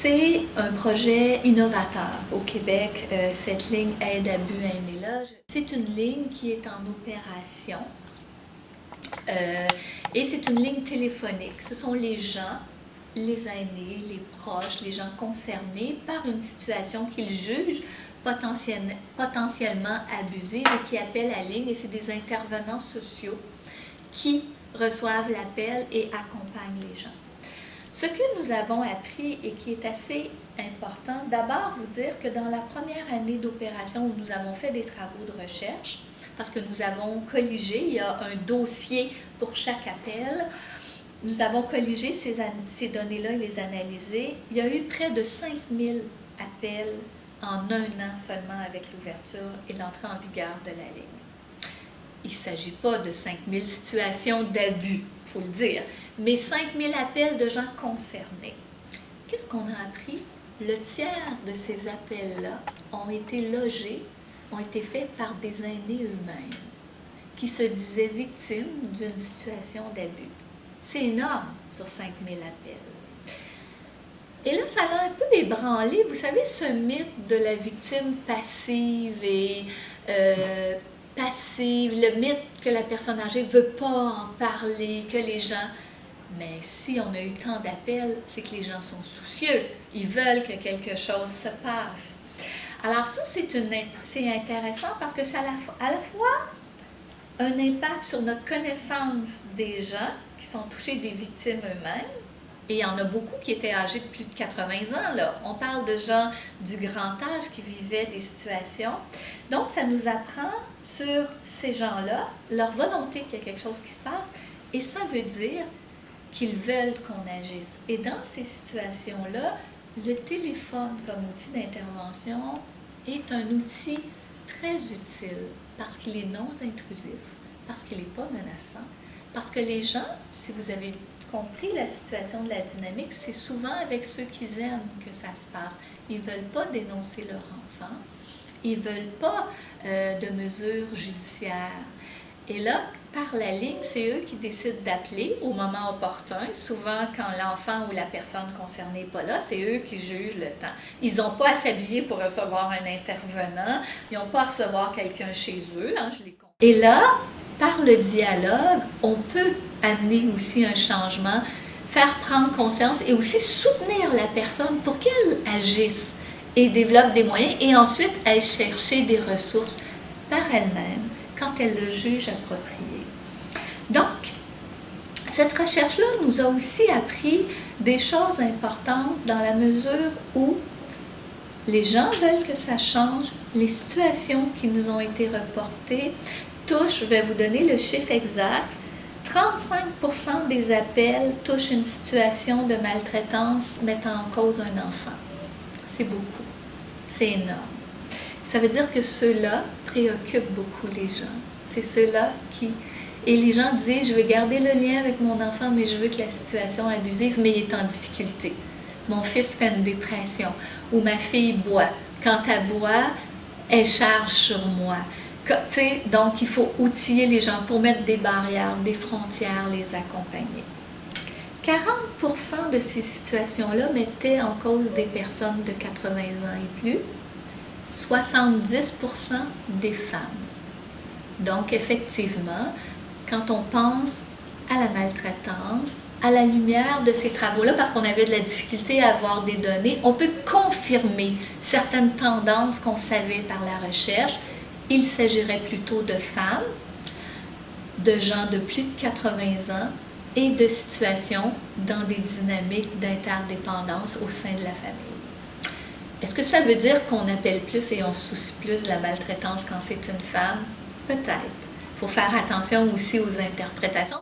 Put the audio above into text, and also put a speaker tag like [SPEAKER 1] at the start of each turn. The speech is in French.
[SPEAKER 1] C'est un projet innovateur au Québec, cette ligne Aide à but est là. C'est une ligne qui est en opération et c'est une ligne téléphonique. Ce sont les gens, les aînés, les proches, les gens concernés par une situation qu'ils jugent potentiellement abusive et qui appellent la ligne. Et c'est des intervenants sociaux qui reçoivent l'appel et accompagnent les gens. Ce que nous avons appris et qui est assez important, d'abord vous dire que dans la première année d'opération où nous avons fait des travaux de recherche, parce que nous avons colligé, il y a un dossier pour chaque appel, nous avons colligé ces données-là et les analysé. Il y a eu près de 5000 appels en un an seulement avec l'ouverture et l'entrée en vigueur de la ligne. Il ne s'agit pas de 5000 situations d'abus, il faut le dire, mais 5000 appels de gens concernés. Qu'est-ce qu'on a appris? Le tiers de ces appels-là ont été logés, ont été faits par des aînés eux-mêmes, qui se disaient victimes d'une situation d'abus. C'est énorme sur 5000 appels. Et là, ça l'a un peu ébranlé, vous savez, ce mythe de la victime passive et passive, le mythe que la personne âgée ne veut pas en parler, que les gens... Mais si on a eu tant d'appels, c'est que les gens sont soucieux, ils veulent que quelque chose se passe. Alors ça, c'est intéressant parce que ça a à la fois un impact sur notre connaissance des gens qui sont touchés, des victimes eux-mêmes, et il y en a beaucoup qui étaient âgés de plus de 80 ans, là. On parle de gens du grand âge qui vivaient des situations. Donc, ça nous apprend sur ces gens-là, leur volonté qu'il y a quelque chose qui se passe, et ça veut dire qu'ils veulent qu'on agisse. Et dans ces situations-là, le téléphone comme outil d'intervention est un outil très utile parce qu'il est non intrusif, parce qu'il n'est pas menaçant, parce que les gens, si vous avez compris la situation de la dynamique, c'est souvent avec ceux qu'ils aiment que ça se passe. Ils ne veulent pas dénoncer leur enfant, ils ne veulent pas de mesures judiciaires. Et là, par la ligne, c'est eux qui décident d'appeler au moment opportun. Souvent, quand l'enfant ou la personne concernée n'est pas là, c'est eux qui jugent le temps. Ils n'ont pas à s'habiller pour recevoir un intervenant, ils n'ont pas à recevoir quelqu'un chez eux. Hein, Et là, par le dialogue, on peut amener aussi un changement, faire prendre conscience et aussi soutenir la personne pour qu'elle agisse et développe des moyens et ensuite aille chercher des ressources par elle-même quand elle le juge approprié. Donc, cette recherche-là nous a aussi appris des choses importantes dans la mesure où les gens veulent que ça change, les situations qui nous ont été reportées touchent, je vais vous donner le chiffre exact, 35% des appels touchent une situation de maltraitance mettant en cause un enfant. C'est beaucoup, c'est énorme. Ça veut dire que ceux-là préoccupent beaucoup les gens. C'est ceux-là qui... Et les gens disent, je veux garder le lien avec mon enfant, mais je veux que la situation abusive, mais il est en difficulté. Mon fils fait une dépression, ou ma fille boit. Quand elle boit, elle charge sur moi. Donc, il faut outiller les gens pour mettre des barrières, des frontières, les accompagner. 40% de ces situations-là mettaient en cause des personnes de 80 ans et plus, 70% des femmes. Donc, effectivement, quand on pense à la maltraitance, à la lumière de ces travaux-là, parce qu'on avait de la difficulté à avoir des données, on peut confirmer certaines tendances qu'on savait par la recherche. Il s'agirait plutôt de femmes, de gens de plus de 80 ans et de situations dans des dynamiques d'interdépendance au sein de la famille. Est-ce que ça veut dire qu'on appelle plus et on se soucie plus de la maltraitance quand c'est une femme? Peut-être. Il faut faire attention aussi aux interprétations.